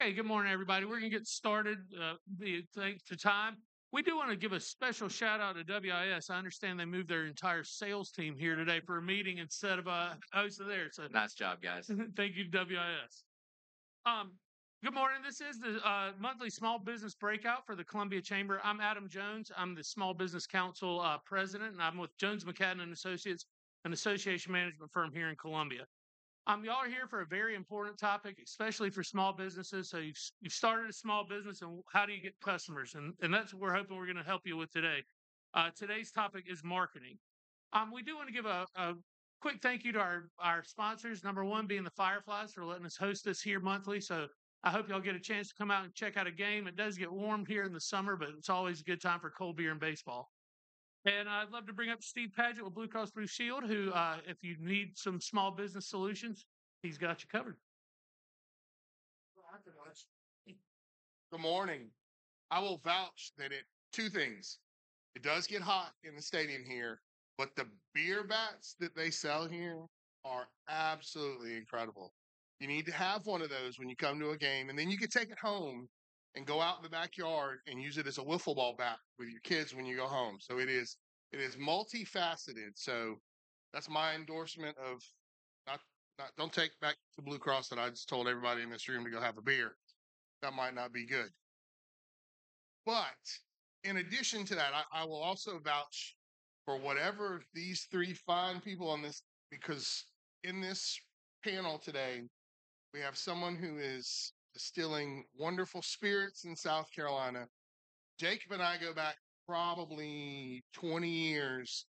Hey, good morning, everybody. We're going to get started. Thanks to time. We do want to give a special shout out to WIS. I understand they moved their entire sales team here today for a meeting instead of hosting there. So Nice job, guys. thank you, WIS. Um, Good morning. This is the monthly small business breakout for the Columbia Chamber. I'm Adam Jones. I'm the Small Business Council president, and I'm with Jones McCadden and Associates, an association management firm here in Columbia. Y'all are here for a very important topic, especially for small businesses. So you've started a small business, and how do you get customers? And that's what we're hoping we're going to help you with today. Today's topic is marketing. We do want to give a quick thank you to our sponsors. Number one being the Fireflies for letting us host this here monthly. So I hope y'all get a chance to come out and check out a game. It does get warm here in the summer, but it's always a good time for cold beer and baseball. And I'd love to bring up Steve Paget with BlueCross BlueShield, who, if you need some small business solutions, he's got you covered. Good morning. I will vouch that two things. It does get hot in the stadium here, but the beer bats that they sell here are absolutely incredible. You need to have one of those when you come to a game, and then you can take it home and go out in the backyard and use it as a wiffle ball bat with your kids when you go home. So it is multifaceted. So that's my endorsement of not don't take back to Blue Cross that I just told everybody in this room to go have a beer. That might not be good. But in addition to that, I will also vouch for whatever these three fine people on this, because in this panel today, we have someone who is distilling wonderful spirits in South Carolina. Jacob and I go back probably 20 years.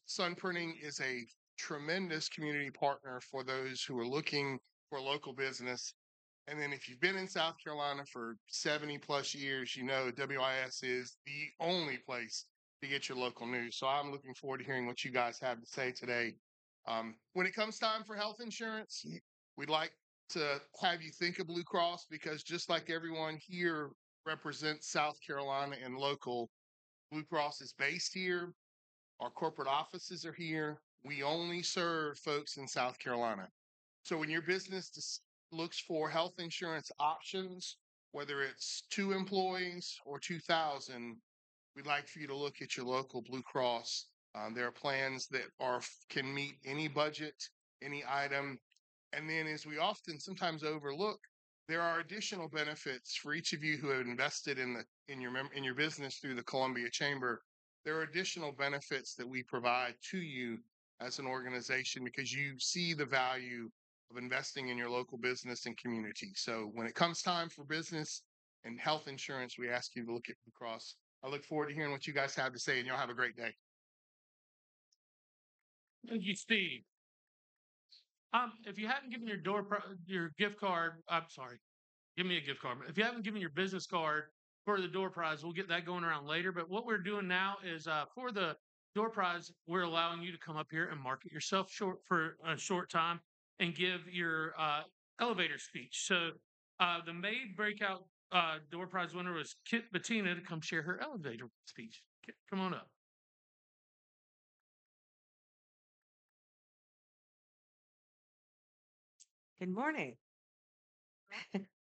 Sun Printing is a tremendous community partner for those who are looking for local business. And then if you've been in South Carolina for 70 plus years, you know WIS is the only place to get your local news. So I'm looking forward to hearing what you guys have to say today. When it comes time for health insurance, we'd like to have you think of Blue Cross, because just like everyone here represents South Carolina and local, Blue Cross is based here. Our corporate offices are here. We only serve folks in South Carolina. So when your business looks for health insurance options, whether it's 2 employees or 2,000, we'd like for you to look at your local Blue Cross. There are plans that can meet any budget, any item. And then, as we often sometimes overlook, there are additional benefits for each of you who have invested in your business through the Columbia Chamber. There are additional benefits that we provide to you as an organization because you see the value of investing in your local business and community. So when it comes time for business and health insurance, we ask you to look at Blue Cross. I look forward to hearing what you guys have to say, and y'all have a great day. Thank you, Steve. If you haven't given your gift card, I'm sorry, give me a gift card. If you haven't given your business card for the door prize, we'll get that going around later. But what we're doing now is for the door prize, we're allowing you to come up here and market yourself for a short time and give your elevator speech. So the May Breakout door prize winner was Kit Bettina to come share her elevator speech. Kit, come on up. Good morning.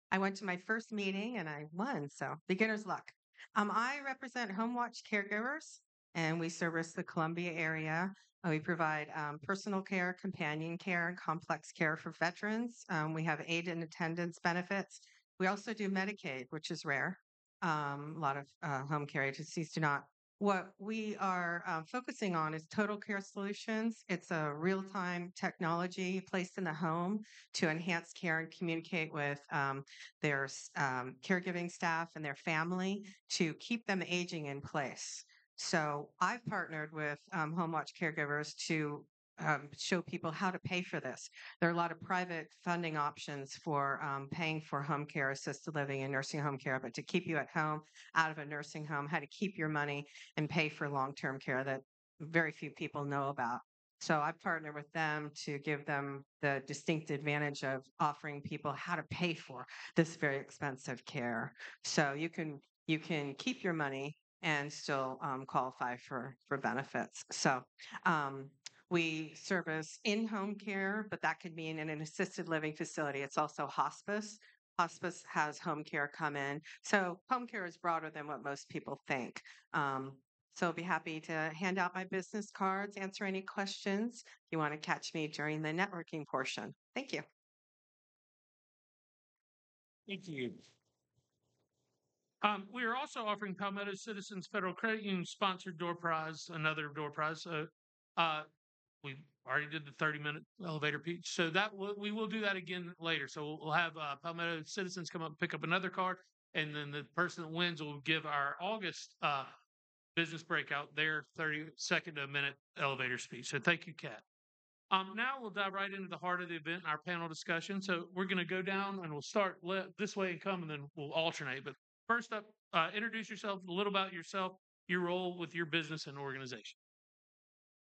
I went to my first meeting and I won, so beginner's luck. I represent HomeWatch Caregivers, and we service the Columbia area. We provide personal care, companion care, and complex care for veterans. We have aid and attendance benefits. We also do Medicaid, which is rare. A lot of home care agencies do not. What we are focusing on is total care solutions. It's a real-time technology placed in the home to enhance care and communicate with their caregiving staff and their family to keep them aging in place. So I've partnered with HomeWatch Caregivers to show people how to pay for this. There are a lot of private funding options for paying for home care, assisted living, and nursing home care, but to keep you at home, out of a nursing home, how to keep your money and pay for long-term care that very few people know about. So I've partnered with them to give them the distinct advantage of offering people how to pay for this very expensive care. So you can keep your money and still qualify for benefits. So we service in-home care, but that could mean in an assisted living facility. It's also hospice. Hospice has home care come in. So home care is broader than what most people think. So I'll be happy to hand out my business cards, answer any questions if you want to catch me during the networking portion. Thank you. Thank you. We are also offering Palmetto Citizens Federal Credit Union sponsored door prize, another door prize. Uh, we already did the 30-minute elevator pitch, so we will do that again later. So we'll have Palmetto Citizens come up and pick up another card, and then the person that wins will give our August business breakout their 30-second to a minute elevator speech. So thank you, Kat. Now we'll dive right into the heart of the event and our panel discussion. So we're going to go down and we'll start this way and come, and then we'll alternate. But first up, introduce yourself, a little about yourself, your role with your business and organization.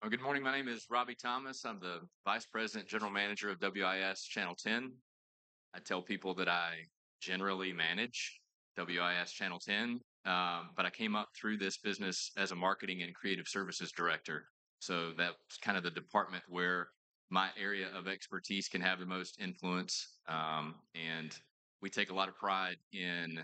Well, good morning. My name is Robby Thomas. I'm the Vice President, General Manager of WIS Channel 10. I tell people that I generally manage WIS Channel 10, but I came up through this business as a marketing and creative services director. So that's kind of the department where my area of expertise can have the most influence. And we take a lot of pride in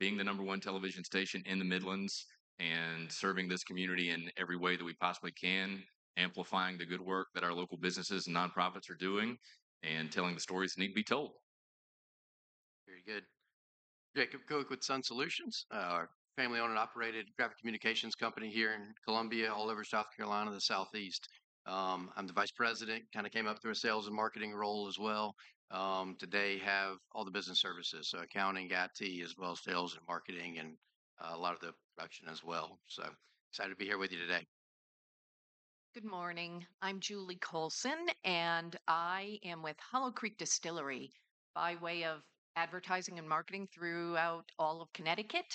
being the number one television station in the Midlands and serving this community in every way that we possibly can, amplifying the good work that our local businesses and nonprofits are doing, and telling the stories that need to be told. Very good. Jacob Cook with Sun Solutions, our family-owned and operated graphic communications company here in Columbia, all over South Carolina, the Southeast. I'm the vice president, kind of came up through a sales and marketing role as well. Today have all the business services, so accounting, IT, as well as sales and marketing, and a lot of the production as well. So excited to be here with you today. Good morning. I'm Julie Colson, and I am with Hollow Creek Distillery by way of advertising and marketing throughout all of Connecticut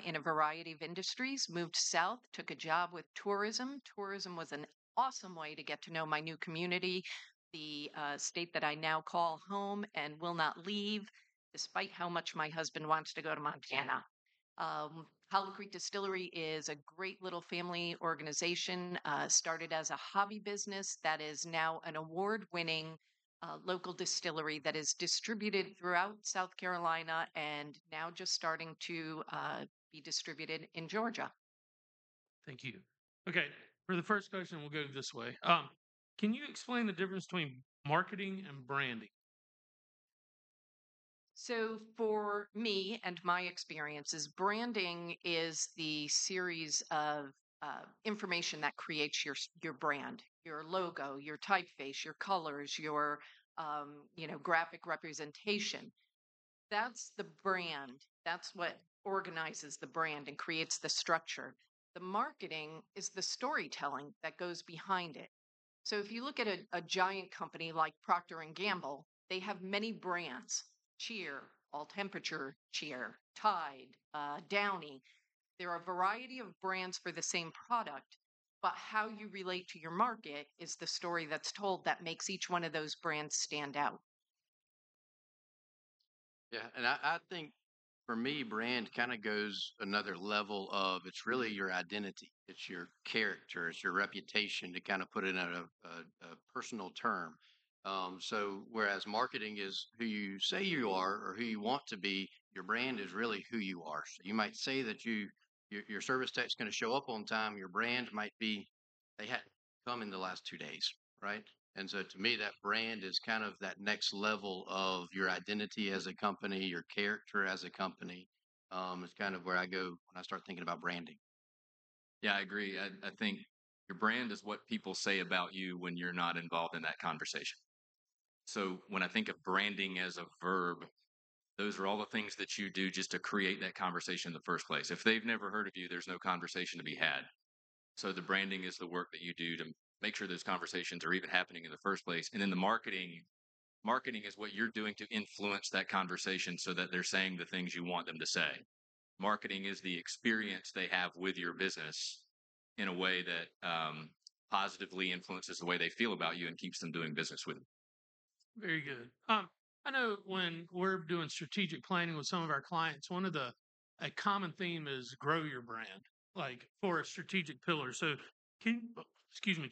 in a variety of industries. Moved south, took a job with tourism. Tourism was an awesome way to get to know my new community, the state that I now call home and will not leave, despite how much my husband wants to go to Montana. Hollow Creek Distillery is a great little family organization, started as a hobby business that is now an award-winning local distillery that is distributed throughout South Carolina and now just starting to be distributed in Georgia. Thank you. Okay, for the first question, we'll go this way. Can you explain the difference between marketing and branding? So, for me and my experiences, branding is the series of information that creates your brand, your logo, your typeface, your colors, your graphic representation. That's the brand. That's what organizes the brand and creates the structure. The marketing is the storytelling that goes behind it. So if you look at a giant company like Procter and Gamble, they have many brands: Cheer, All Temperature Cheer, Tide, Downy. There are a variety of brands for the same product, but how you relate to your market is the story that's told that makes each one of those brands stand out. Yeah, and I think for me, brand kind of goes another level of it's really your identity, it's your character, it's your reputation to kind of put it in a personal term. So whereas marketing is who you say you are or who you want to be, your brand is really who you are. So you might say that your service tech's going to show up on time. Your brand might be they hadn't come in the last 2 days, right? And so to me, that brand is kind of that next level of your identity as a company, your character as a company. Is kind of where I go when I start thinking about branding. Yeah, I agree. I think your brand is what people say about you when you're not involved in that conversation. So when I think of branding as a verb, those are all the things that you do just to create that conversation in the first place. If they've never heard of you, there's no conversation to be had. So the branding is the work that you do to make sure those conversations are even happening in the first place. And then the marketing is what you're doing to influence that conversation so that they're saying the things you want them to say. Marketing is the experience they have with your business in a way that positively influences the way they feel about you and keeps them doing business with you. Very good. I know when we're doing strategic planning with some of our clients, a common theme is grow your brand, like for a strategic pillar. So, can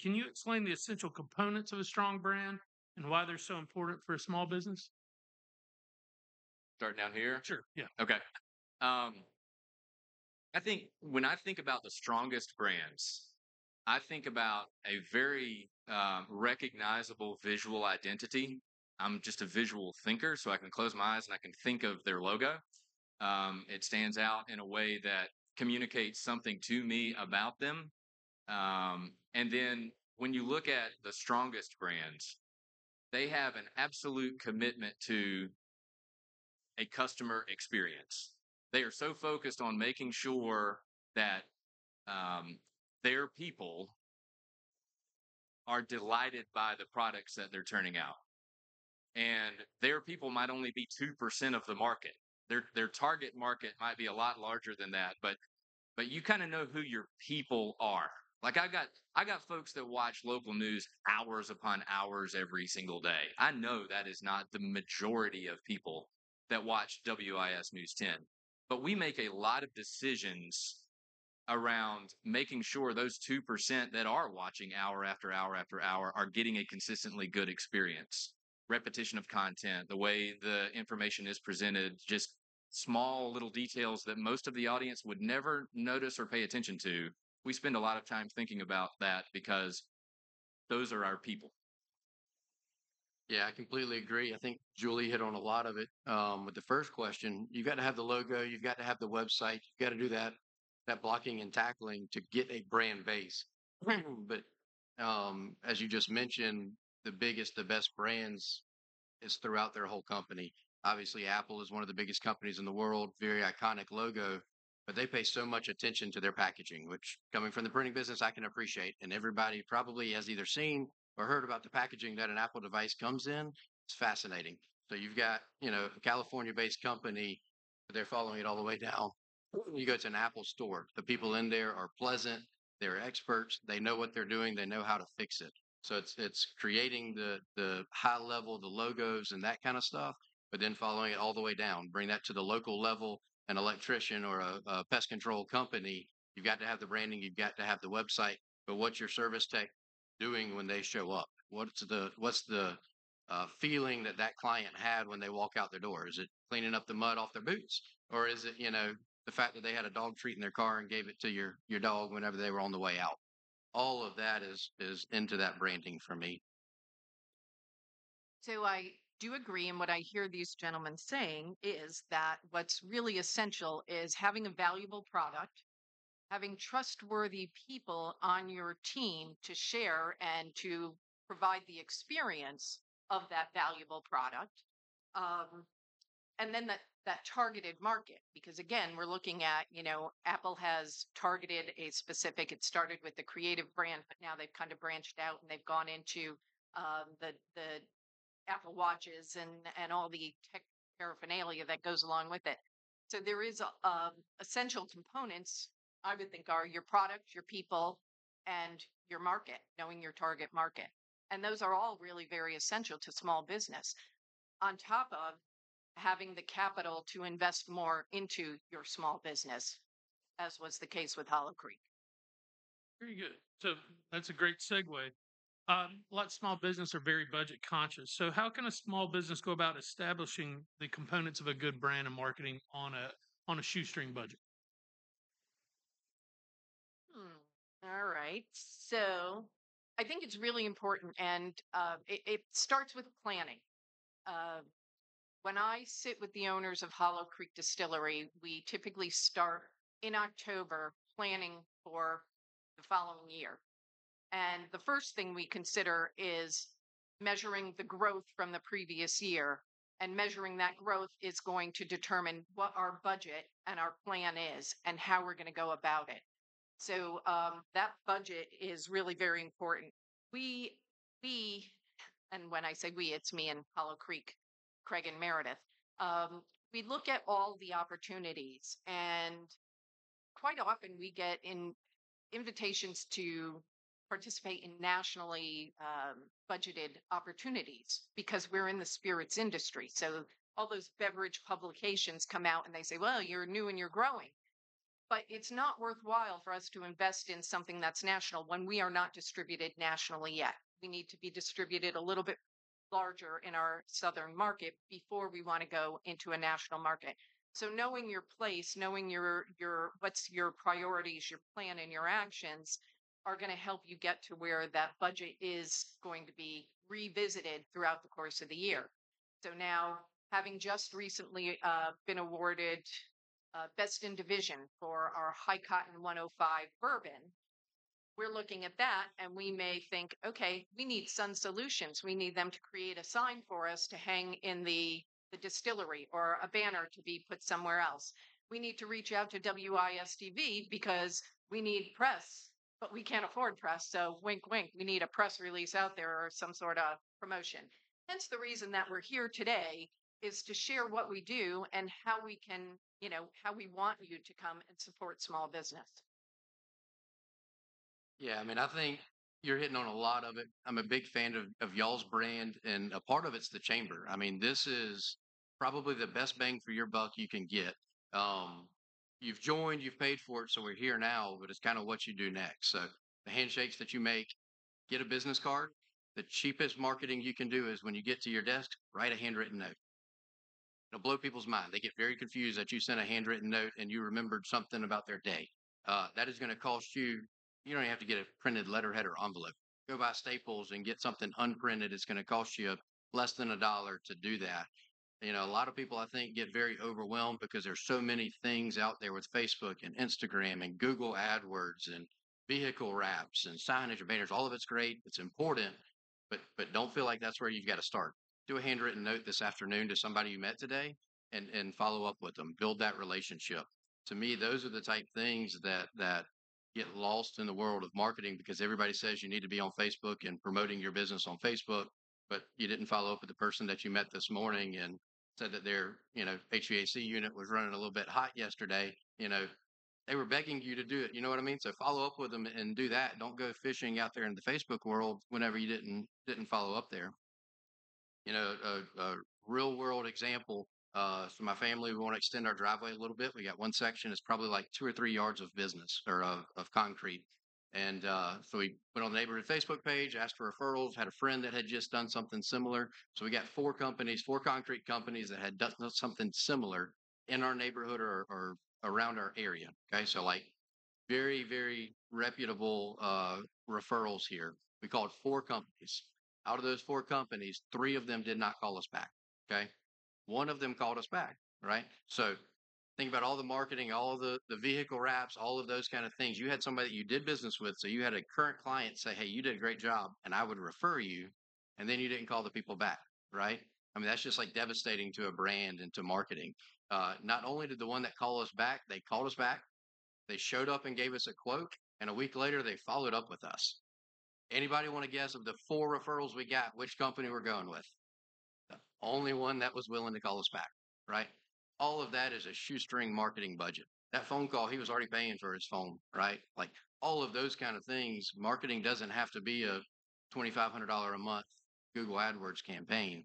you explain the essential components of a strong brand and why they're so important for a small business? Start down here. Sure. Yeah. Okay. I think when I think about the strongest brands, I think about a very recognizable visual identity. I'm just a visual thinker, so I can close my eyes and I can think of their logo. It stands out in a way that communicates something to me about them. And then when you look at the strongest brands, they have an absolute commitment to a customer experience. They are so focused on making sure that their people are delighted by the products that they're turning out. And their people might only be 2% of the market. Their target market might be a lot larger than that, but you kind of know who your people are. Like I got folks that watch local news hours upon hours every single day. I know that is not the majority of people that watch WIS News 10. But we make a lot of decisions around making sure those 2% that are watching hour after hour after hour are getting a consistently good experience. Repetition of content, the way the information is presented, just small little details that most of the audience would never notice or pay attention to. We spend a lot of time thinking about that because those are our people. Yeah, I completely agree. I think Julie hit on a lot of it. With the first question, you got to have the logo, you've got to have the website, you got to do that blocking and tackling to get a brand base. But as you just mentioned, the biggest, the best brands is throughout their whole company. Obviously, Apple is one of the biggest companies in the world, very iconic logo, but they pay so much attention to their packaging, which coming from the printing business, I can appreciate. And everybody probably has either seen or heard about the packaging that an Apple device comes in. It's fascinating. So you've got, a California-based company, but they're following it all the way down. You go to an Apple store, the people in there are pleasant, they're experts, they know what they're doing, they know how to fix it. So it's creating the high level, the logos and that kind of stuff, but then following it all the way down. Bring that to the local level, an electrician or a pest control company. You've got to have the branding, you've got to have the website. But what's your service tech doing when they show up? What's the feeling that client had when they walk out their door? Is it cleaning up the mud off their boots, or is it the fact that they had a dog treat in their car and gave it to your dog whenever they were on the way out? All of that is into that branding for me. So I do agree. And what I hear these gentlemen saying is that what's really essential is having a valuable product, having trustworthy people on your team to share and to provide the experience of that valuable product. And then that targeted market, because again, we're looking at, Apple has targeted a specific, it started with the creative brand, but now they've kind of branched out and they've gone into the Apple watches and all the tech paraphernalia that goes along with it. So there is essential components, I would think, are your product, your people, and your market, knowing your target market. And those are all really very essential to small business, on top of having the capital to invest more into your small business, as was the case with Hollow Creek. Very good. So that's a great segue. A lot of small business are very budget conscious. So how can a small business go about establishing the components of a good brand and marketing on a shoestring budget? All right. So I think it's really important, and it starts with planning. Uh, when I sit with the owners of Hollow Creek Distillery, we typically start in October planning for the following year. And the first thing we consider is measuring the growth from the previous year. And measuring that growth is going to determine what our budget and our plan is and how we're going to go about it. So that budget is really very important. We, and when I say we, it's me and Hollow Creek, Craig and Meredith. We look at all the opportunities, and quite often we get invitations to participate in nationally budgeted opportunities because we're in the spirits industry. So all those beverage publications come out and they say, well, you're new and you're growing. But it's not worthwhile for us to invest in something that's national when we are not distributed nationally yet. We need to be distributed a little bit larger in our southern market before we want to go into a national market. So knowing your place, knowing your what's your priorities, your plan and your actions are going to help you get to where that budget is going to be revisited throughout the course of the year. So now, having just recently been awarded Best in Division for our High Cotton 105 bourbon, we're looking at that and we may think, okay, we need Sun Solutions. We need them to create a sign for us to hang in the distillery or a banner to be put somewhere else. We need to reach out to WISTV because we need press, but we can't afford press. So wink, wink, we need a press release out there or some sort of promotion. Hence the reason that we're here today is to share what we do and how we can, how we want you to come and support small business. Yeah, I mean, I think you're hitting on a lot of it. I'm a big fan of y'all's brand, and a part of it's the chamber. I mean, this is probably the best bang for your buck you can get. You've joined, you've paid for it, so we're here now, but it's kind of what you do next. So the handshakes that you make, get a business card. The cheapest marketing you can do is when you get to your desk, write a handwritten note. It'll blow people's mind. They get very confused that you sent a handwritten note and you remembered something about their day. That is going to cost you. You don't even have to get a printed letterhead or envelope. Go buy Staples and get something unprinted. It's going to cost you less than $1 to do that. A lot of people I think get very overwhelmed because there's so many things out there with Facebook and Instagram and Google AdWords and vehicle wraps and signage and banners. All of it's great. It's important, but don't feel like that's where you've got to start. Do a handwritten note this afternoon to somebody you met today and follow up with them. Build that relationship. To me, those are the type things that get lost in the world of marketing because everybody says you need to be on Facebook and promoting your business on Facebook, but you didn't follow up with the person that you met this morning and said that their, HVAC unit was running a little bit hot yesterday. They were begging you to do it. You know what I mean? So follow up with them and do that. Don't go fishing out there in the Facebook world whenever you didn't follow up there. A real world example. So my family, we want to extend our driveway a little bit. We got one section, it's probably like 2 or 3 yards of business or of concrete. And so we went on the neighborhood Facebook page, asked for referrals, had a friend that had just done something similar. So we got 4 concrete companies that had done something similar in our neighborhood or around our area. Okay. So like very, very reputable referrals here. We called 4 companies. Out of those 4 companies, 3 of them did not call us back. Okay. One of them called us back. Right. So think about all the marketing, all the vehicle wraps, all of those kind of things. You had somebody that you did business with. So you had a current client say, hey, you did a great job and I would refer you. And then you didn't call the people back. Right. I mean, that's just like devastating to a brand and to marketing. Not only did the one that called us back, they called us back. They showed up and gave us a quote. And a week later, they followed up with us. Anybody want to guess of the 4 referrals we got, which company we're going with? The only one that was willing to call us back, right? All of that is a shoestring marketing budget. That phone call, he was already paying for his phone, right? Like all of those kind of things. Marketing doesn't have to be a $2,500 a month Google AdWords campaign.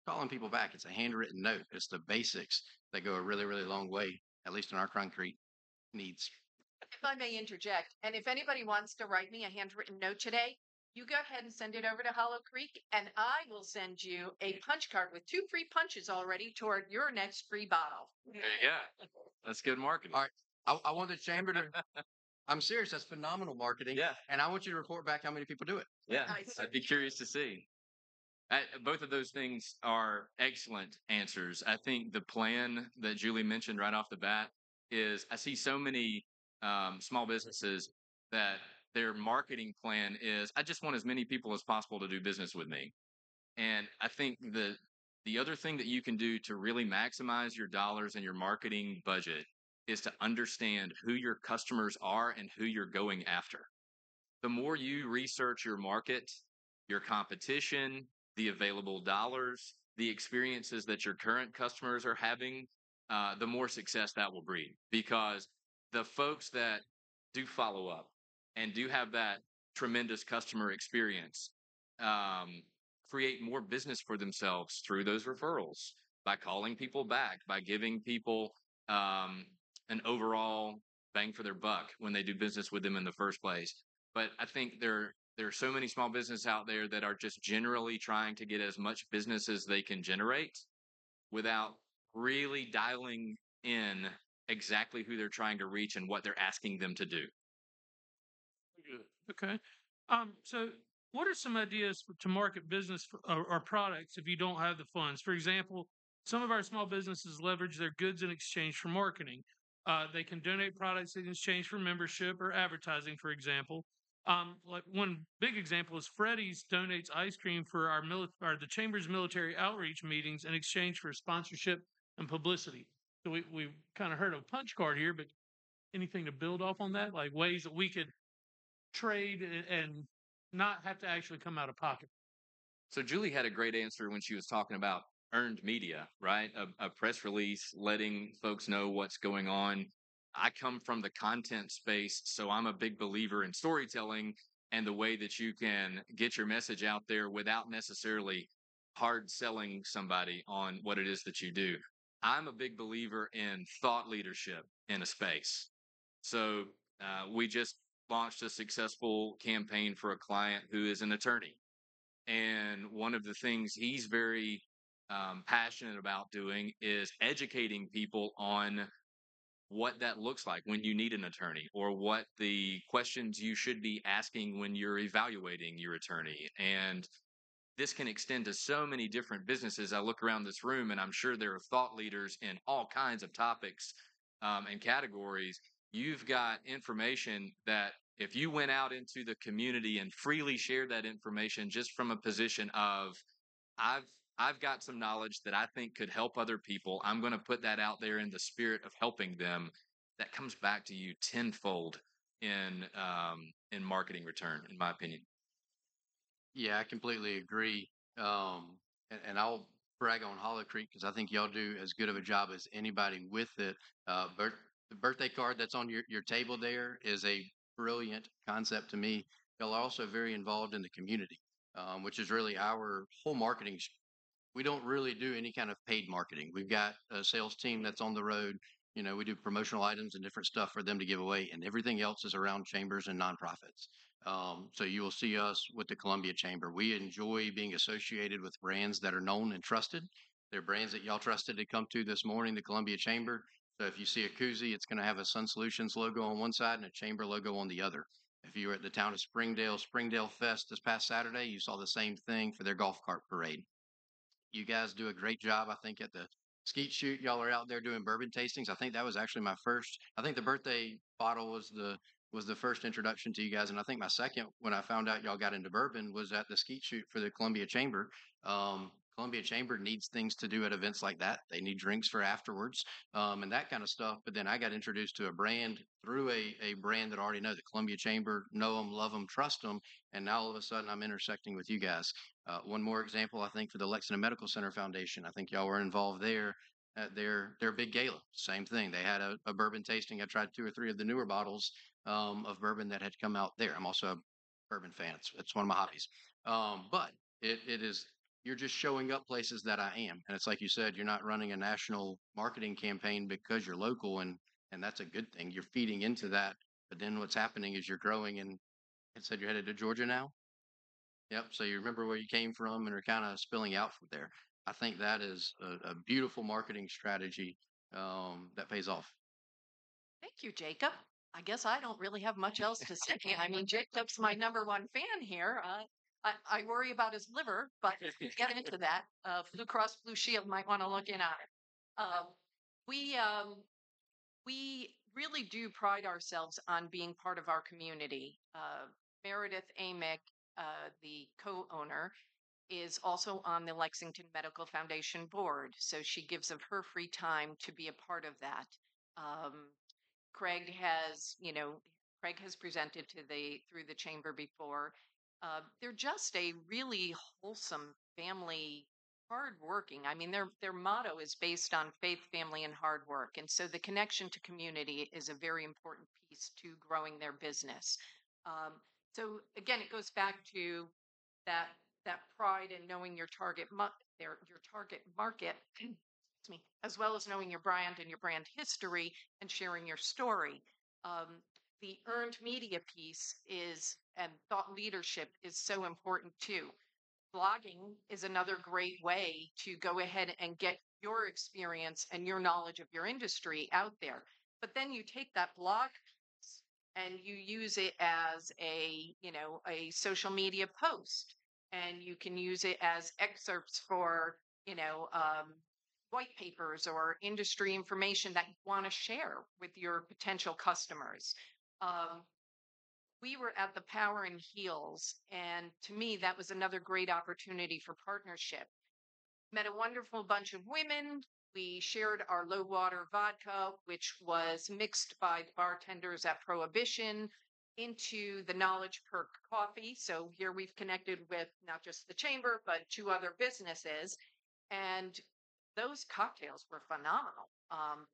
Calling people back, it's a handwritten note. It's the basics that go a really, really long way, at least in our concrete needs. If I may interject, and if anybody wants to write me a handwritten note today, you go ahead and send it over to Hollow Creek, and I will send you a punch card with 2 free punches already toward your next free bottle. There you go. That's good marketing. All right. I want the chamber to. I'm serious. That's phenomenal marketing. Yeah. And I want you to report back how many people do it. Yeah. Nice. I'd be curious to see. Both of those things are excellent answers. I think the plan that Julie mentioned right off the bat is I see so many small businesses that their marketing plan is I just want as many people as possible to do business with me. And I think the other thing that you can do to really maximize your dollars and your marketing budget is to understand who your customers are and who you're going after. The more you research your market, your competition, the available dollars, the experiences that your current customers are having, the more success that will breed. Because the folks that do follow up and do have that tremendous customer experience create more business for themselves through those referrals by calling people back, by giving people an overall bang for their buck when they do business with them in the first place. But I think there there are so many small businesses out there that are just generally trying to get as much business as they can generate without really dialing in exactly who they're trying to reach and what they're asking them to do. Good. Okay. So what are some ideas to market business or products if you don't have the funds? For example, some of our small businesses leverage their goods in exchange for marketing. They can donate products in exchange for membership or advertising, for example. Like one big example is Freddie's donates ice cream for our the chamber's military outreach meetings in exchange for sponsorship and publicity. So we kind of heard a punch card here, but anything to build off on that, like ways that we could trade and not have to actually come out of pocket. So Julie had a great answer when she was talking about earned media, right? A press release letting folks know what's going on. I come from the content space, so I'm a big believer in storytelling and the way that you can get your message out there without necessarily hard selling somebody on what it is that you do. I'm a big believer in thought leadership in a space. So we just launched a successful campaign for a client who is an attorney. And one of the things he's very passionate about doing is educating people on what that looks like when you need an attorney or what the questions you should be asking when you're evaluating your attorney. And this can extend to so many different businesses. I look around this room and I'm sure there are thought leaders in all kinds of topics and categories. You've got information that if you went out into the community and freely shared that information just from a position of, I've I've got some knowledge that I think could help other people. I'm going to put that out there in the spirit of helping them. That comes back to you tenfold in marketing return, in my opinion. Yeah, I completely agree. And I'll brag on Hollow Creek because I think y'all do as good of a job as anybody with it. The birthday card that's on your table there is a brilliant concept to me. Y'all are also very involved in the community, which is really our whole marketing. We don't really do any kind of paid marketing. We've got a sales team that's on the road. You know, we do promotional items and different stuff for them to give away, and everything else is around chambers and nonprofits. So you will see us with the Columbia Chamber. We enjoy being associated with brands that are known and trusted. They're brands that y'all trusted to come to this morning, the Columbia Chamber. So if you see a koozie, it's going to have a Sun Solutions logo on one side and a Chamber logo on the other. If you were at the town of Springdale Fest this past Saturday, you saw the same thing for their golf cart parade. You guys do a great job. I think at the skeet shoot, y'all are out there doing bourbon tastings. I think that was actually my first. I think the birthday bottle was the first introduction to you guys, and I think my second when I found out y'all got into bourbon was at the skeet shoot for the Columbia Chamber. Columbia Chamber needs things to do at events like that. They need drinks for afterwards, and that kind of stuff. But then I got introduced to a brand through a brand that I already know, the Columbia Chamber, know them, love them, trust them, and now all of a sudden I'm intersecting with you guys. One more example, I think, for the Lexington Medical Center Foundation. I think y'all were involved there at their big gala. Same thing. They had a bourbon tasting. I tried 2 or 3 of the newer bottles of bourbon that had come out there. I'm also a bourbon fan. It's one of my hobbies. But it is you're just showing up places that I am, and it's like you said, you're not running a national marketing campaign because you're local, and that's a good thing. You're feeding into that. But then what's happening is you're growing, and it said you're headed to Georgia now. Yep. So you remember where you came from and are kind of spilling out from there. I think that is a beautiful marketing strategy that pays off. Thank you, Jacob. I guess I don't really have much else to say. I mean, Jacob's my number one fan here. I worry about his liver, but we'll get into that. BlueCross BlueShield might want to look in on it. Um, we really do pride ourselves on being part of our community. Meredith Amick, the co-owner, is also on the Lexington Medical Foundation board, so she gives of her free time to be a part of that. Um, Craig has, Craig has presented to the through the chamber before. They're just a really wholesome family, hardworking. I mean, their motto is based on faith, family, and hard work, and so the connection to community is a very important piece to growing their business. Um, so again, it goes back to that that pride in knowing your target market, excuse me, as well as knowing your brand and your brand history and sharing your story. Um, the earned media piece is, and thought leadership is so important too. Blogging is another great way to go ahead and get your experience and your knowledge of your industry out there. But then you take that blog piece and you use it as a social media post, and you can use it as excerpts for, you know, white papers or industry information that you want to share with your potential customers. Um, we were at the Power and Heels, and to me, that was another great opportunity for partnership. Met a wonderful bunch of women. We shared our low water vodka, which was mixed by the bartenders at Prohibition, into the Knowledge Perk coffee. So here we've connected with not just the chamber, but two other businesses. And those cocktails were phenomenal.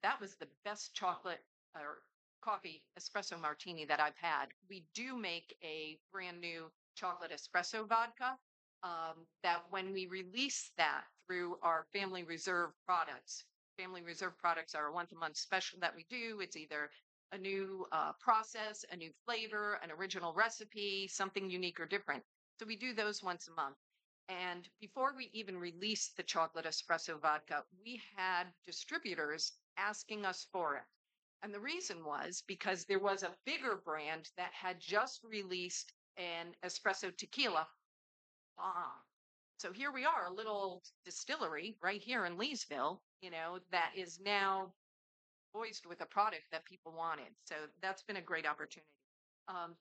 That was the best chocolate or coffee espresso martini that I've had. We do make a brand new chocolate espresso vodka that when we release that through our Family Reserve products are a once a month special that we do. It's either a new process, a new flavor, an original recipe, something unique or different. So we do those once a month. And before we even released the chocolate espresso vodka, we had distributors asking us for it. And the reason was because there was a bigger brand that had just released an espresso tequila. So here we are, a little distillery right here in Leesville, that is now poised with a product that people wanted. So that's been a great opportunity.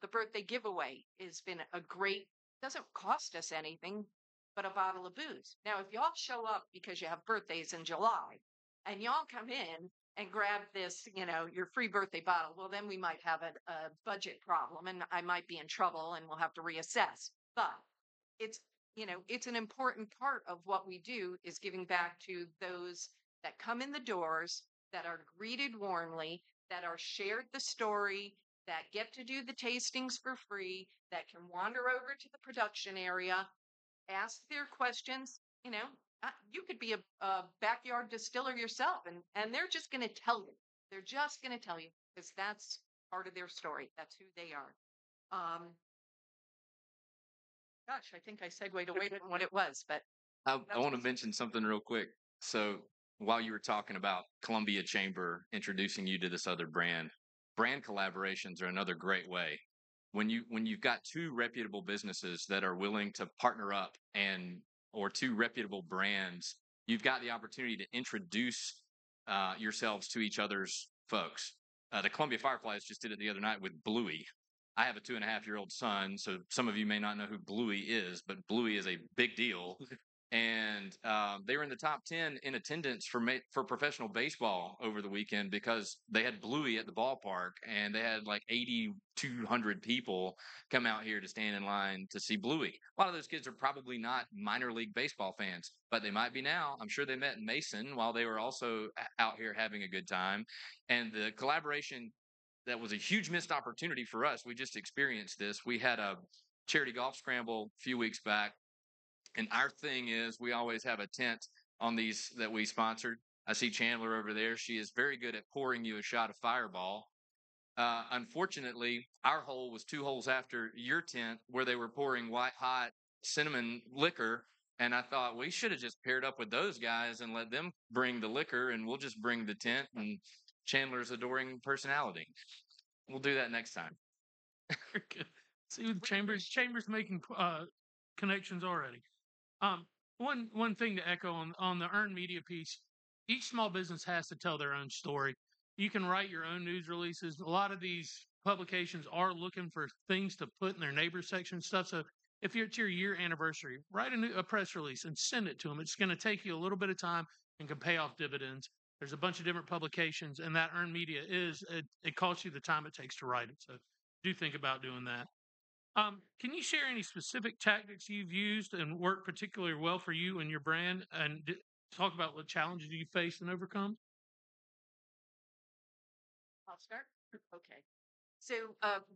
The birthday giveaway has been a great, doesn't cost us anything but a bottle of booze. Now, if y'all show up because you have birthdays in July and y'all come in and grab this, your free birthday bottle, well, then we might have a budget problem and I might be in trouble and we'll have to reassess. But it's, it's an important part of what we do is giving back to those that come in the doors, that are greeted warmly, that are shared the story, that get to do the tastings for free, that can wander over to the production area, ask their questions. You could be a backyard distiller yourself, and they're just going to tell you. They're just going to tell you because that's part of their story. That's who they are. Gosh, I think I segued away from what it was, but I want to mention something real quick. So while you were talking about Columbia Chamber introducing you to this other brand collaborations are another great way. When you've got two reputable businesses that are willing to partner up or two reputable brands, you've got the opportunity to introduce yourselves to each other's folks. The Columbia Fireflies just did it the other night with Bluey. I have a 2.5-year-old son, so some of you may not know who Bluey is, but Bluey is a big deal. And they were in the top 10 in attendance for professional baseball over the weekend because they had Bluey at the ballpark, and they had like 8,200 people come out here to stand in line to see Bluey. A lot of those kids are probably not minor league baseball fans, but they might be now. I'm sure they met Mason while they were also out here having a good time. And the collaboration that was a huge missed opportunity for us. We just experienced this. We had a charity golf scramble a few weeks back. And our thing is we always have a tent on these that we sponsored. I see Chandler over there. She is very good at pouring you a shot of Fireball. Unfortunately, our hole was 2 holes after your tent where they were pouring white hot cinnamon liquor. And I thought we should have just paired up with those guys and let them bring the liquor and we'll just bring the tent and Chandler's adoring personality. We'll do that next time. See, with Chambers making connections already. One thing to echo on the earned media piece, each small business has to tell their own story. You can write your own news releases. A lot of these publications are looking for things to put in their neighbor section stuff. So if it's your year anniversary, write a press release and send it to them. It's going to take you a little bit of time and can pay off dividends. There's a bunch of different publications, and that earned media it costs you the time it takes to write it. So do think about doing that. Can you share any specific tactics you've used and worked particularly well for you and your brand, and talk about what challenges you faced and overcome? I'll start. Okay. So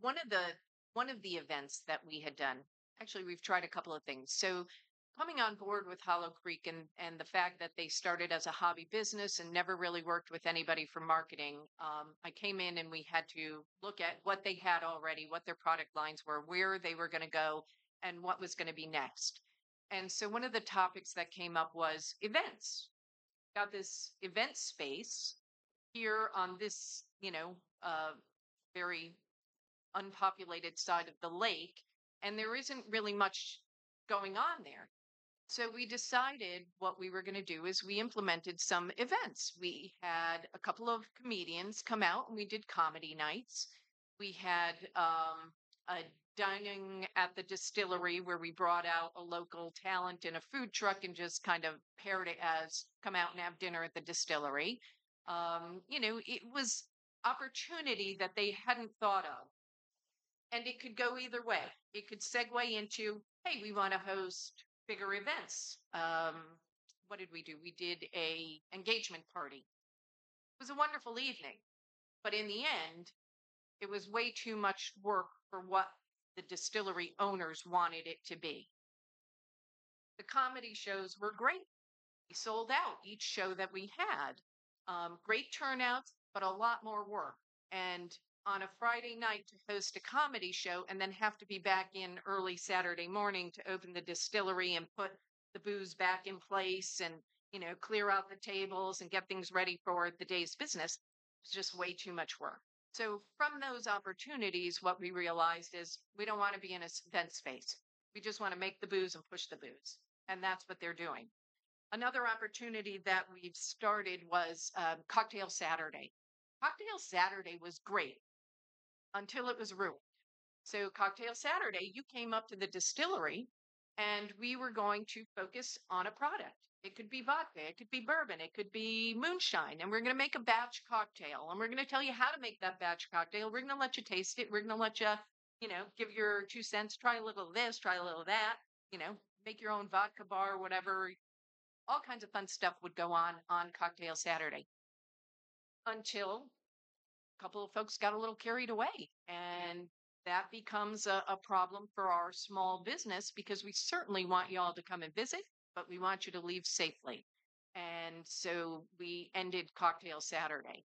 one of the events that we had done, actually, we've tried a couple of things. So coming on board with Hollow Creek and the fact that they started as a hobby business and never really worked with anybody for marketing, I came in and we had to look at what they had already, what their product lines were, where they were going to go, and what was going to be next. And so one of the topics that came up was events. Got this event space here on this, very unpopulated side of the lake, and there isn't really much going on there. So we decided what we were going to do is we implemented some events. We had a couple of comedians come out and we did comedy nights. We had a dining at the distillery where we brought out a local talent in a food truck and just kind of paired it as come out and have dinner at the distillery. It was opportunity that they hadn't thought of. And it could go either way. It could segue into, hey, we want to host bigger events. What did we do? We did a engagement party. It was a wonderful evening, but in the end, it was way too much work for what the distillery owners wanted it to be. The comedy shows were great. We sold out each show that we had. Great turnouts, but a lot more work. And on a Friday night to host a comedy show and then have to be back in early Saturday morning to open the distillery and put the booze back in place and, clear out the tables and get things ready for the day's business was just way too much work. So from those opportunities, what we realized is we don't want to be in an event space. We just want to make the booze and push the booze. And that's what they're doing. Another opportunity that we've started was Cocktail Saturday. Cocktail Saturday was great until it was ruined. So Cocktail Saturday, you came up to the distillery and we were going to focus on a product. It could be vodka, it could be bourbon, it could be moonshine, and we're going to make a batch cocktail, and we're going to tell you how to make that batch cocktail. We're going to let you taste it. We're going to let you, give your 2 cents, try a little of this, try a little of that, make your own vodka bar, whatever. All kinds of fun stuff would go on Cocktail Saturday until a couple of folks got a little carried away. And that becomes a problem for our small business because we certainly want you all to come and visit, but we want you to leave safely. And so we ended Cocktail Saturday.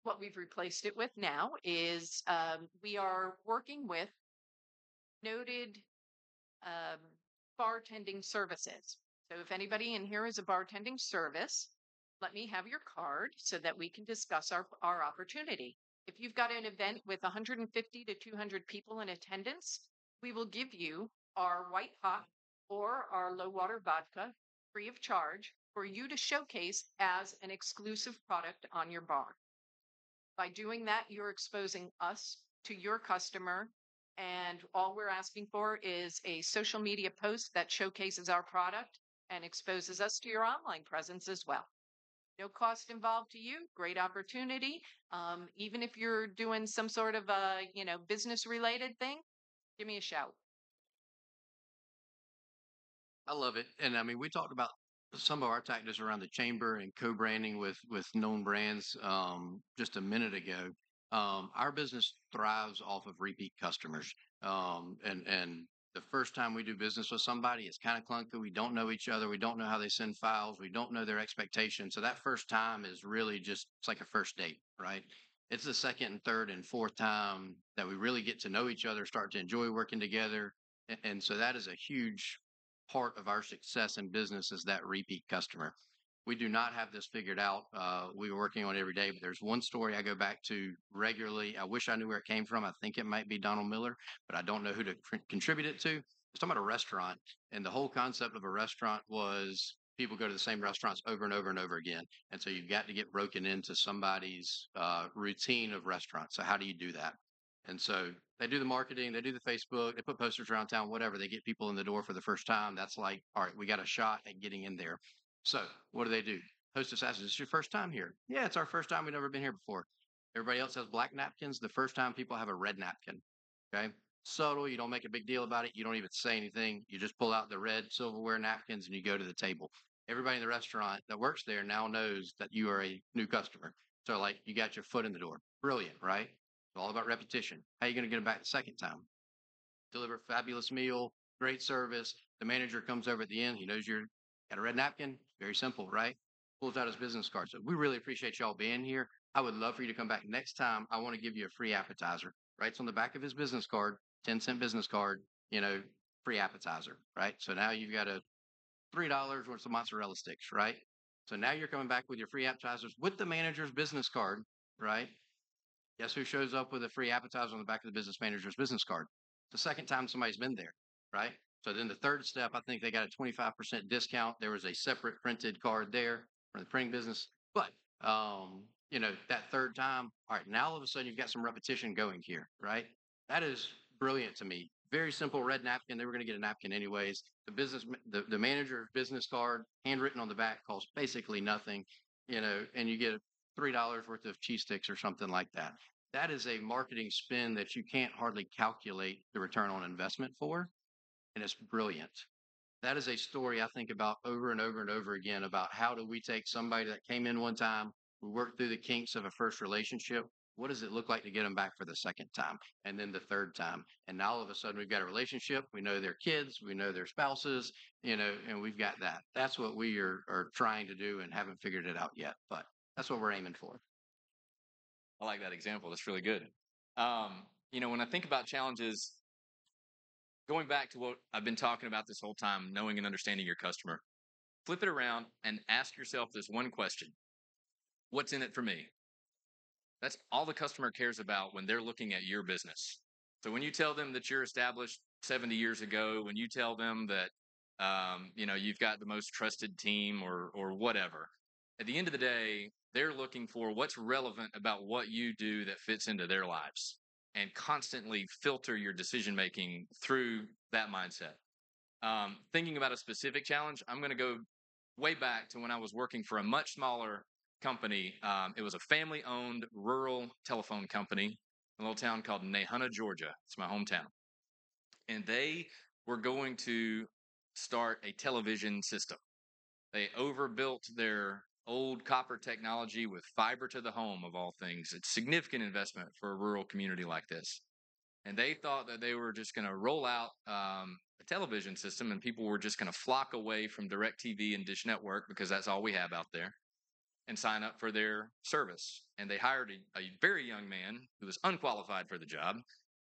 What we've replaced it with now is we are working with noted bartending services. So if anybody in here is a bartending service, let me have your card so that we can discuss our opportunity. If you've got an event with 150 to 200 people in attendance, we will give you our white hot or our low water vodka free of charge for you to showcase as an exclusive product on your bar. By doing that, you're exposing us to your customer, and all we're asking for is a social media post that showcases our product and exposes us to your online presence as well. No cost involved to you. Great opportunity. Even if you're doing some sort of business related thing, give me a shout. I love it. And I mean, we talked about some of our tactics around the chamber and co-branding with known brands just a minute ago. Our business thrives off of repeat customers. And the first time we do business with somebody, it's kind of clunky. We don't know each other. We don't know how they send files. We don't know their expectations. So that first time is really just, it's like a first date, right? It's the second and third and fourth time that we really get to know each other, start to enjoy working together. And so that is a huge part of our success in business is that repeat customer. We do not have this figured out. We're working on it every day, but there's one story I go back to regularly. I wish I knew where it came from. I think it might be Donald Miller, but I don't know who to contribute it to. It's talking about a restaurant, and the whole concept of a restaurant was people go to the same restaurants over and over and over again. And so you've got to get broken into somebody's routine of restaurants. So how do you do that? And so they do the marketing, they do the Facebook, they put posters around town, whatever. They get people in the door for the first time. That's like, all right, we got a shot at getting in there. So what do? Hostess asks, is this your first time here? Yeah, it's our first time. We've never been here before. Everybody else has black napkins. The first time people have a red napkin. Okay. Subtle. You don't make a big deal about it. You don't even say anything. You just pull out the red silverware napkins and you go to the table. Everybody in the restaurant that works there now knows that you are a new customer. So like you got your foot in the door. Brilliant, right? It's all about repetition. How are you going to get them back the second time? Deliver a fabulous meal, great service, The manager comes over at the end. He knows you're got a red napkin. Very simple, right? Pulls out his business card. So we really appreciate y'all being here. I would love for you to come back next time. I want to give you a free appetizer. Writes on the back of his business card, 10-cent business card, free appetizer, right? So now you've got a $3 worth of mozzarella sticks, right? So now you're coming back with your free appetizers with the manager's business card, right? Guess who shows up with a free appetizer on the back of the business manager's business card? The second time somebody's been there, right? So then the third step, I think they got a 25% discount. There was a separate printed card there for the printing business. But, that third time, all right, now all of a sudden you've got some repetition going here, right? That is brilliant to me. Very simple red napkin. They were going to get a napkin anyways. The manager business card, handwritten on the back, costs basically nothing, and you get $3 worth of cheese sticks or something like that. That is a marketing spin that you can't hardly calculate the return on investment for. And it's brilliant. That is a story I think about over and over and over again about how do we take somebody that came in one time, we worked through the kinks of a first relationship. What does it look like to get them back for the second time and then the third time? And now all of a sudden we've got a relationship. We know their kids, we know their spouses, and we've got that. That's what we are trying to do and haven't figured it out yet. But that's what we're aiming for. I like that example. That's really good. When I think about challenges, going back to what I've been talking about this whole time, knowing and understanding your customer, flip it around and ask yourself this one question. What's in it for me? That's all the customer cares about when they're looking at your business. So when you tell them that you're established 70 years ago, when you tell them that, you've got the most trusted team or whatever, at the end of the day, they're looking for what's relevant about what you do that fits into their lives, and constantly filter your decision-making through that mindset. Thinking about a specific challenge, I'm going to go way back to when I was working for a much smaller company. It was a family-owned rural telephone company in a little town called Nahunta, Georgia. It's my hometown. And they were going to start a television system. They overbuilt their old copper technology with fiber to the home, of all things. It's significant investment for a rural community like this. And they thought that they were just going to roll out a television system and people were just going to flock away from DirecTV and Dish Network because that's all we have out there, and sign up for their service. And they hired a very young man who was unqualified for the job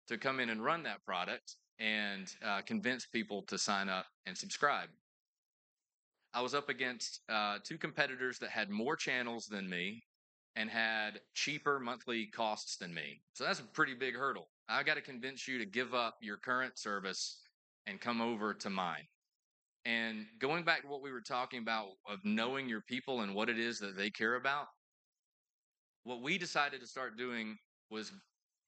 to come in and run that product and convince people to sign up and subscribe. I was up against two competitors that had more channels than me and had cheaper monthly costs than me. So that's a pretty big hurdle. I got to convince you to give up your current service and come over to mine. And going back to what we were talking about of knowing your people and what it is that they care about, what we decided to start doing was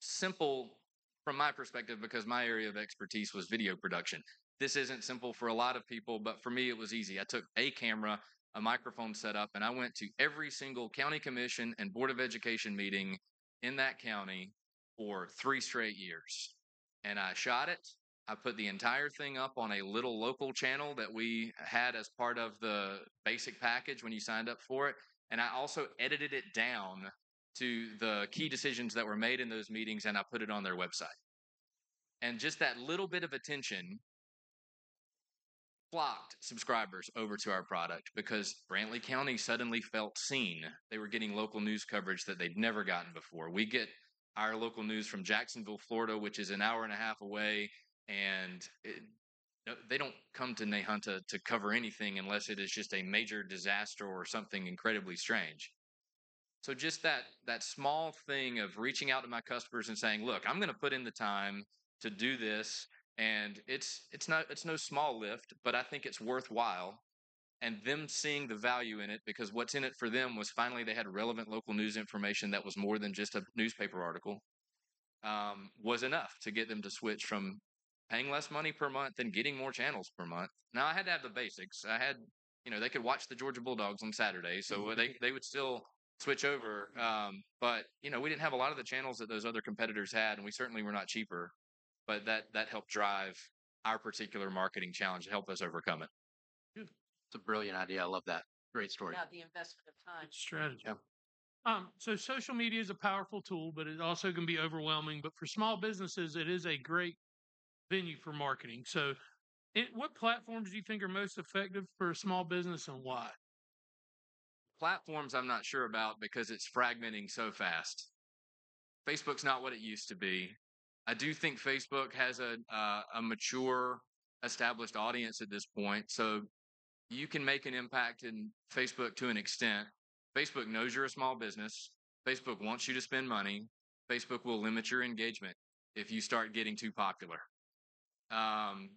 simple from my perspective, because my area of expertise was video production. This isn't simple for a lot of people, but for me, it was easy. I took a camera, a microphone set up, and I went to every single county commission and board of education meeting in that county for 3 straight years. And I shot it. I put the entire thing up on a little local channel that we had as part of the basic package when you signed up for it. And I also edited it down to the key decisions that were made in those meetings, and I put it on their website. And just that little bit of attention flocked subscribers over to our product because Brantley County suddenly felt seen. They were getting local news coverage that they'd never gotten before. We get our local news from Jacksonville, Florida, which is an hour and a half away, and they don't come to Nahunta to cover anything unless it is just a major disaster or something incredibly strange. So just that small thing of reaching out to my customers and saying, look, I'm going to put in the time to do this. And it's no small lift, but I think it's worthwhile. And them seeing the value in it, because what's in it for them was finally they had relevant local news information that was more than just a newspaper article, was enough to get them to switch from paying less money per month and getting more channels per month. Now, I had to have the basics. I had, they could watch the Georgia Bulldogs on Saturday, so they would still switch over. But, we didn't have a lot of the channels that those other competitors had, and we certainly were not cheaper. But that helped drive our particular marketing challenge to help us overcome it. It's a brilliant idea. I love that. Great story. Yeah, the investment of time. Good strategy. Yeah. So social media is a powerful tool, but it also can be overwhelming. But for small businesses, it is a great venue for marketing. So What platforms do you think are most effective for a small business and why? Platforms I'm not sure about because it's fragmenting so fast. Facebook's not what it used to be. I do think Facebook has a mature, established audience at this point, so you can make an impact in Facebook to an extent. Facebook knows you're a small business. Facebook wants you to spend money. Facebook will limit your engagement if you start getting too popular. Um,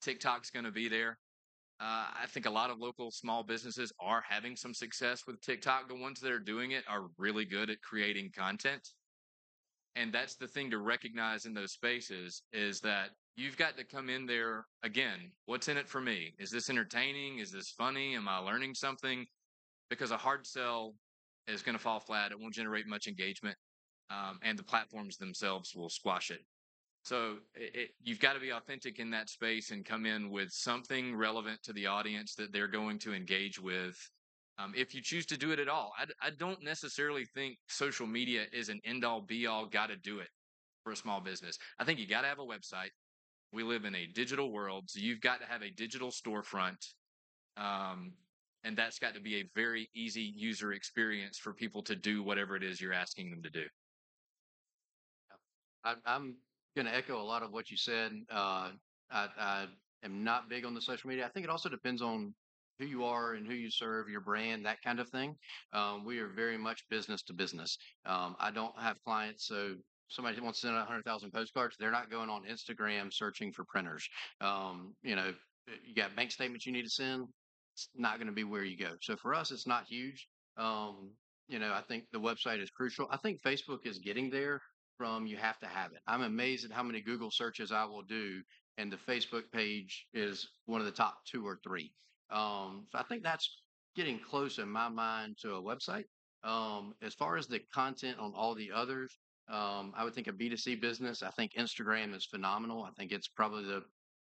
TikTok's going to be there. I think a lot of local small businesses are having some success with TikTok. The ones that are doing it are really good at creating content. And that's the thing to recognize in those spaces is that you've got to come in there again. What's in it for me? Is this entertaining? Is this funny? Am I learning something? Because a hard sell is going to fall flat. It won't generate much engagement. And the platforms themselves will squash it. So you've got to be authentic in that space and come in with something relevant to the audience that they're going to engage with. If you choose to do it at all, I don't necessarily think social media is an end all be all, got to do it for a small business. I think you got to have a website. We live in a digital world, so you've got to have a digital storefront. And that's got to be a very easy user experience for people to do whatever it is you're asking them to do. I'm going to echo a lot of what you said. I am not big on the social media. I think it also depends on who you are and who you serve, your brand, that kind of thing. We are very much business to business. I don't have clients, so somebody wants to send out 100,000 postcards. They're not going on Instagram searching for printers. You got bank statements you need to send. It's not going to be where you go. So for us, it's not huge. I think the website is crucial. I think Facebook is getting there from you have to have it. I'm amazed at how many Google searches I will do, and the Facebook page is one of the top 2 or 3. So I think that's getting close in my mind to a website. As far as the content on all the others, I would think a B2C business. I think Instagram is phenomenal. I think it's probably the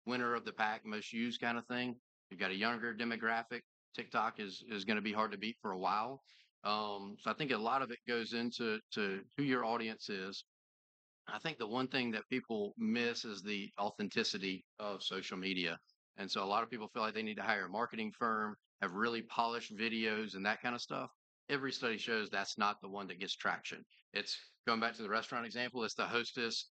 winner of the pack, most used kind of thing. You've got a younger demographic. TikTok is going to be hard to beat for a while. So I think a lot of it goes into who your audience is. I think the one thing that people miss is the authenticity of social media. And so a lot of people feel like they need to hire a marketing firm, have really polished videos and that kind of stuff. Every study shows that's not the one that gets traction. It's going back to the restaurant example, it's the hostess,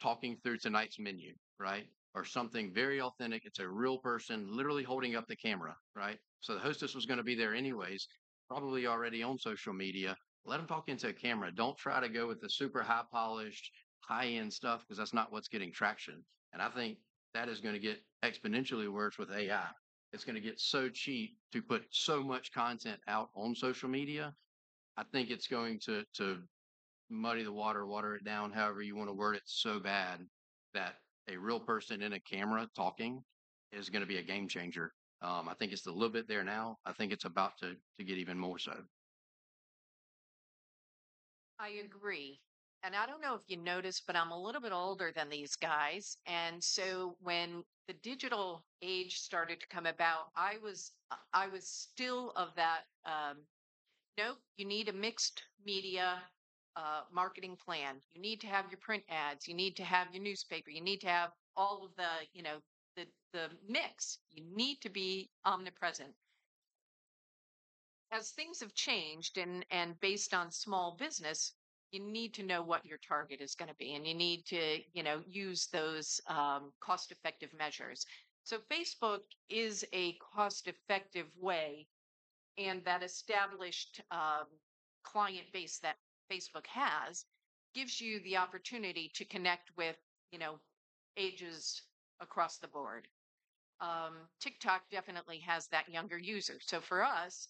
talking through tonight's menu, right? Or something very authentic. It's a real person literally holding up the camera, right? So the hostess was going to be there anyways, probably already on social media. Let them talk into a camera. Don't try to go with the super high polished, high end stuff because that's not what's getting traction. And I think that is going to get exponentially worse with AI. It's going to get so cheap to put so much content out on social media. I think it's going to muddy the water it down, however you want to word it, so bad that a real person in a camera talking is going to be a game changer. I think it's a little bit there now. I think it's about to get even more so. I agree. And I don't know if you noticed, but I'm a little bit older than these guys. And so when the digital age started to come about, I was still of that no, you need a mixed media marketing plan. You need to have your print ads, you need to have your newspaper, you need to have all of the mix. You need to be omnipresent. As things have changed and based on small business, you need to know what your target is going to be, and you need to use those cost effective measures. So Facebook is a cost effective way, and that established client base that Facebook has gives you the opportunity to connect with you know ages across the board. TikTok definitely has that younger user. So for us,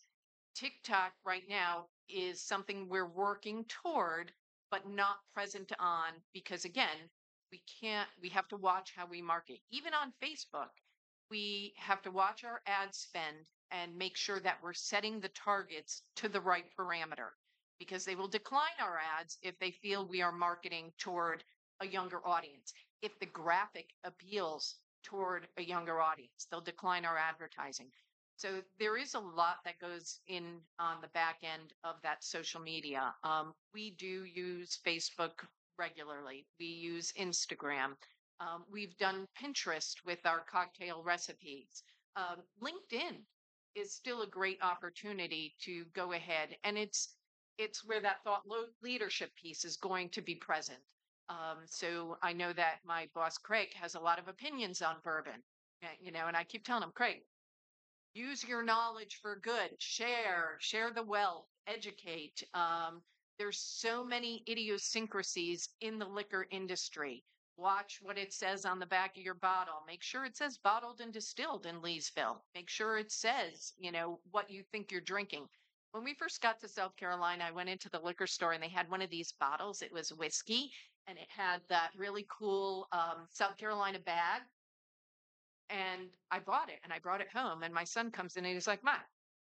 TikTok right now is something we're working toward, but not present on because again, we have to watch how we market. Even on Facebook, we have to watch our ad spend and make sure that we're setting the targets to the right parameter because they will decline our ads if they feel we are marketing toward a younger audience. If the graphic appeals toward a younger audience, they'll decline our advertising. So there is a lot that goes in on the back end of that social media. We do use Facebook regularly. We use Instagram. We've done Pinterest with our cocktail recipes. LinkedIn is still a great opportunity to go ahead, and it's where that leadership piece is going to be present. So I know that my boss Craig has a lot of opinions on bourbon, and I keep telling him, Craig, use your knowledge for good, share the wealth, educate. There's so many idiosyncrasies in the liquor industry. Watch what it says on the back of your bottle. Make sure it says bottled and distilled in Leesville. Make sure it says, what you think you're drinking. When we first got to South Carolina, I went into the liquor store and they had one of these bottles. It was whiskey and it had that really cool South Carolina bag. And I bought it and I brought it home. And my son comes in and he's like, "Ma,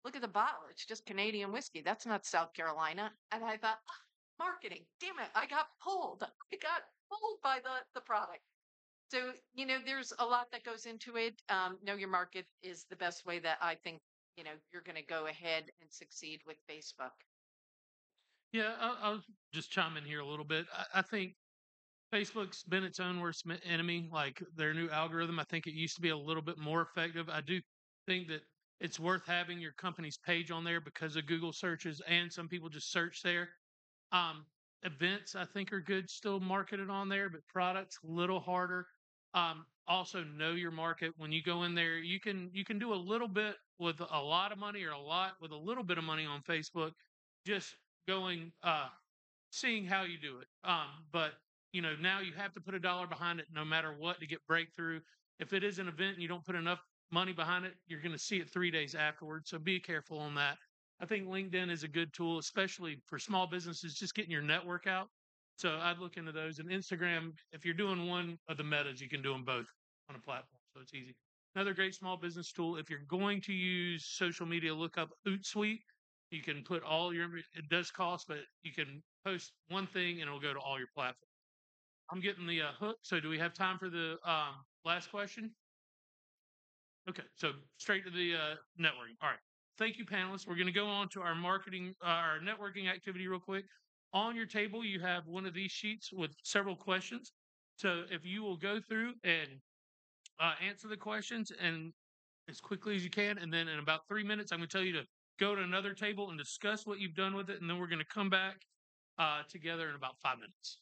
look at the bottle. It's just Canadian whiskey. That's not South Carolina." And I thought, "Ah, marketing, damn it. I got pulled. I got pulled by the product." So, there's a lot that goes into it. Know your market is the best way that I think, you're going to go ahead and succeed with Facebook. Yeah, I'll just chime in here a little bit. I think Facebook's been its own worst enemy. Like their new algorithm, I think it used to be a little bit more effective. I do think that it's worth having your company's page on there because of Google searches, and some people just search there. Um, Events I think are good still marketed on there, but products a little harder. Also know your market. When you go in there, you can do a little bit with a lot of money or a lot with a little bit of money on Facebook. Just going seeing how you do it. But now you have to put $1 behind it no matter what to get breakthrough. If it is an event and you don't put enough money behind it, you're going to see it 3 days afterwards. So be careful on that. I think LinkedIn is a good tool, especially for small businesses, just getting your network out. So I'd look into those. And Instagram, if you're doing one of the metas, you can do them both on a platform. So it's easy. Another great small business tool. If you're going to use social media, look up Hootsuite. You can put all your, it does cost, but you can post one thing and it'll go to all your platforms. I'm getting the hook. So do we have time for the last question? Okay, so straight to the networking. All right. Thank you, panelists. We're going to go on to our our networking activity real quick. On your table, you have one of these sheets with several questions. So if you will go through and answer the questions and as quickly as you can, and then in about 3 minutes, I'm going to tell you to go to another table and discuss what you've done with it, and then we're going to come back together in about 5 minutes.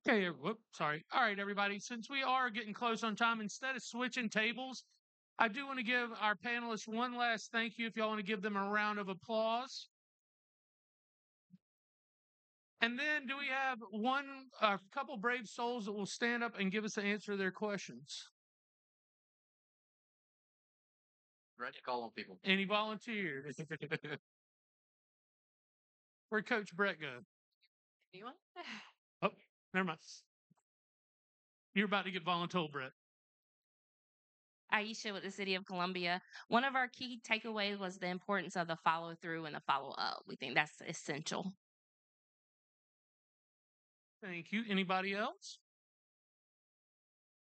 Okay, whoop, sorry. All right, everybody. Since we are getting close on time, instead of switching tables, I do want to give our panelists one last thank you. If y'all want to give them a round of applause. And then do we have a couple brave souls that will stand up and give us the answer to their questions? Ready to call on people. Any volunteers? Where'd Coach Brett go? Anyone? Oh, never mind. You're about to get voluntold, Brett. Aisha with the City of Columbia. One of our key takeaways was the importance of the follow through and the follow up. We think that's essential. Thank you. Anybody else?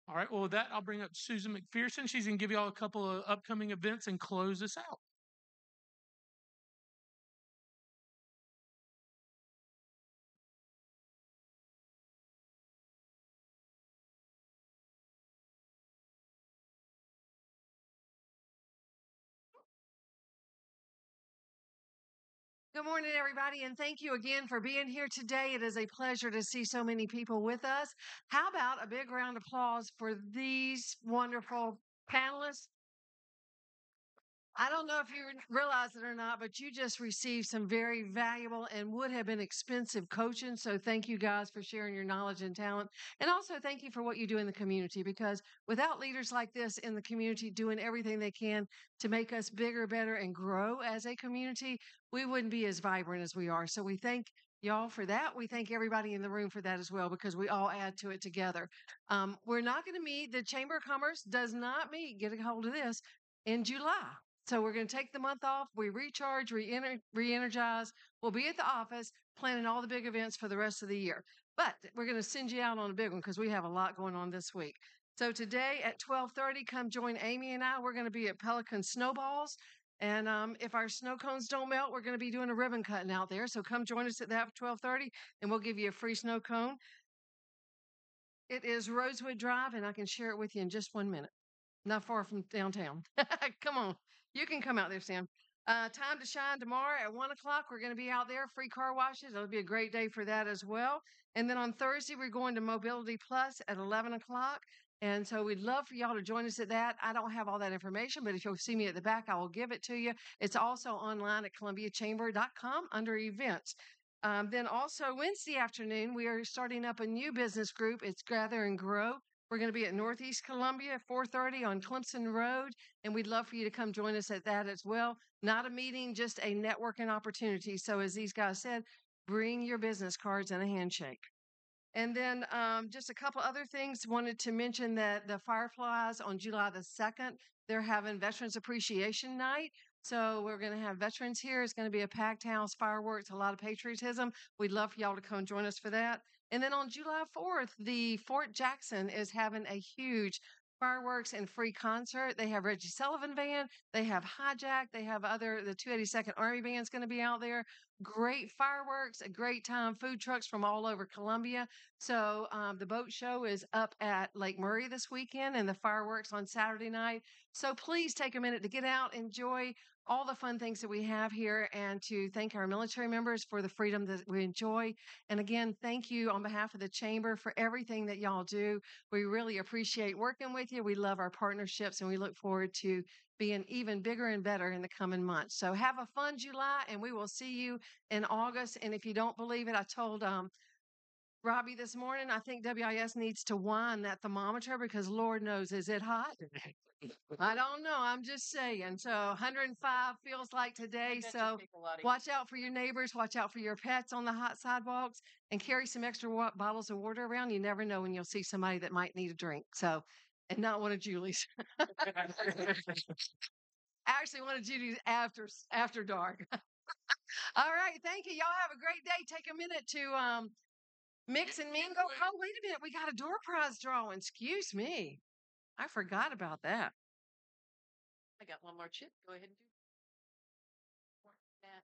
All right. Well, with that, I'll bring up Susan McPherson. She's going to give you all a couple of upcoming events and close this out. Good morning, everybody, and thank you again for being here today. It is a pleasure to see so many people with us. How about a big round of applause for these wonderful panelists? I don't know if you realize it or not, but you just received some very valuable and would have been expensive coaching. So thank you guys for sharing your knowledge and talent. And also thank you for what you do in the community, because without leaders like this in the community doing everything they can to make us bigger, better, and grow as a community, we wouldn't be as vibrant as we are. So we thank y'all for that. We thank everybody in the room for that as well, because we all add to it together. We're not going to meet. The Chamber of Commerce does not meet, get a hold of this, in July. So we're going to take the month off. We recharge, re-energize. We'll be at the office planning all the big events for the rest of the year. But we're going to send you out on a big one because we have a lot going on this week. So today at 12:30, come join Amy and I. We're going to be at Pelican Snowballs. And if our snow cones don't melt, we're going to be doing a ribbon cutting out there. So come join us at that 12:30, and we'll give you a free snow cone. It is Rosewood Drive, and I can share it with you in just 1 minute. Not far from downtown. Come on. You can come out there, Sam. Time to shine tomorrow at 1 o'clock. We're going to be out there, free car washes. It'll be a great day for that as well. And then on Thursday, we're going to Mobility Plus at 11 o'clock. And so we'd love for y'all to join us at that. I don't have all that information, but if you'll see me at the back, I will give it to you. It's also online at columbiachamber.com under events. Then also Wednesday afternoon, we are starting up a new business group. It's Gather and Grow. We're going to be at Northeast Columbia, 4:30 on Clemson Road, and we'd love for you to come join us at that as well. Not a meeting, just a networking opportunity. So as these guys said, bring your business cards and a handshake. And then just a couple other things. Wanted to mention that the Fireflies on July the 2nd, they're having Veterans Appreciation Night. So we're going to have veterans here. It's going to be a packed house, fireworks, a lot of patriotism. We'd love for y'all to come join us for that. And then on July 4th, the Fort Jackson is having a huge fireworks and free concert. They have Reggie Sullivan Band. They have Hijack. They have the 282nd Army Band's going to be out there. Great fireworks, a great time. Food trucks from all over Columbia. So the boat show is up at Lake Murray this weekend and the fireworks on Saturday night. So please take a minute to get out, enjoy all the fun things that we have here, and to thank our military members for the freedom that we enjoy. And again, thank you on behalf of the Chamber for everything that y'all do. We really appreciate working with you. We love our partnerships, and we look forward to being even bigger and better in the coming months. So have a fun July, and we will see you in August. And if you don't believe it, I told Robby this morning, I think WIS needs to wind that thermometer because Lord knows, is it hot? I don't know. I'm just saying. So 105 feels like today. So watch out for your neighbors. Watch out for your pets on the hot sidewalks and carry some extra bottles of water around. You never know when you'll see somebody that might need a drink. So, and not one of Julie's. Actually, one of Julie's after dark. All right. Thank you. Y'all have a great day. Take a minute to mix and mingle. Oh, wait a minute. We got a door prize drawing. Excuse me. I forgot about that. I got one more chip. Go ahead and do that.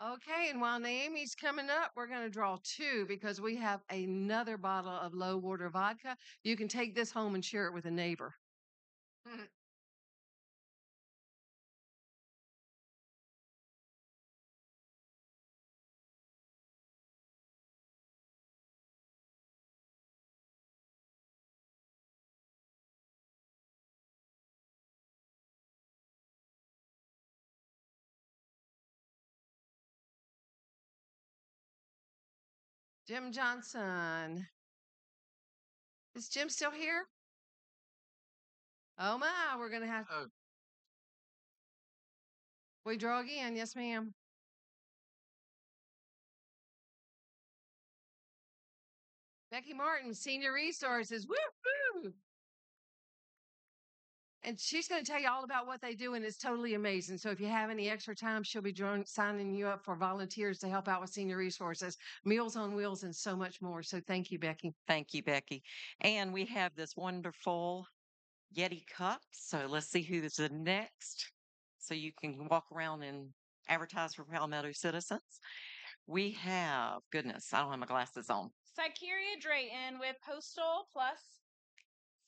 Vodka. Okay, and while Naomi's coming up, we're going to draw two because we have another bottle of low water vodka. You can take this home and share it with a neighbor. Jim Johnson. Is Jim still here? Oh my, we're going to have. Oh, We draw again. Yes, ma'am. Becky Martin, Senior Resources. Woo-hoo! And she's going to tell you all about what they do, and it's totally amazing. So if you have any extra time, she'll be signing you up for volunteers to help out with Senior Resources, Meals on Wheels, and so much more. So thank you, Becky. Thank you, Becky. And we have this wonderful Yeti cup. So let's see who's the next. So you can walk around and advertise for Palmetto citizens. We have, goodness, I don't have my glasses on. Sykeria Drayton with Postal Plus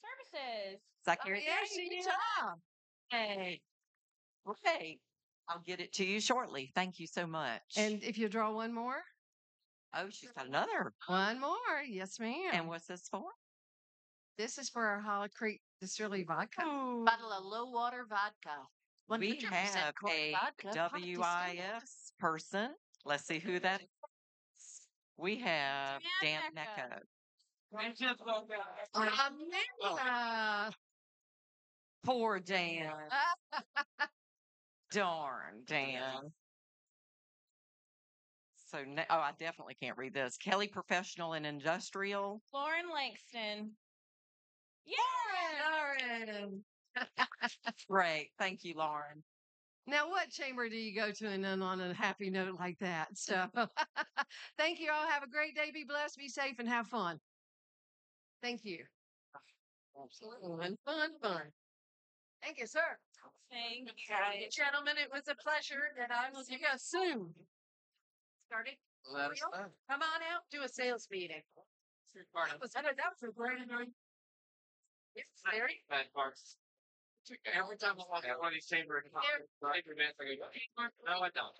Services. Sykeria, Good job. hey, okay, I'll get it to you shortly. Thank you so much. And if you draw one more? Oh, she's got another. One more. Yes, ma'am. And what's this for? This is for our Hollow Creek Distillery vodka. Bottle of low water vodka. We 100% have corn a vodka. WIS person. Let's see who that is. We have Dan Necco. Amanda. Poor Dan. Darn, Dan. So, I definitely can't read this. Kelly Professional and Industrial. Lauren Langston. Lauren. Great. Thank you, Lauren. Now, what chamber do you go to and then on a happy note like that? So, thank you all. Have a great day. Be blessed, be safe, and have fun. Thank you. Fun. Thank you, sir. Thank Gentlemen, it was a pleasure, and I will see you soon. Started. Let us know. Come on out, do a sales meeting. That was a great night. It's very bad parts. Every time I walk out one of these chamber events, I go, no, I don't.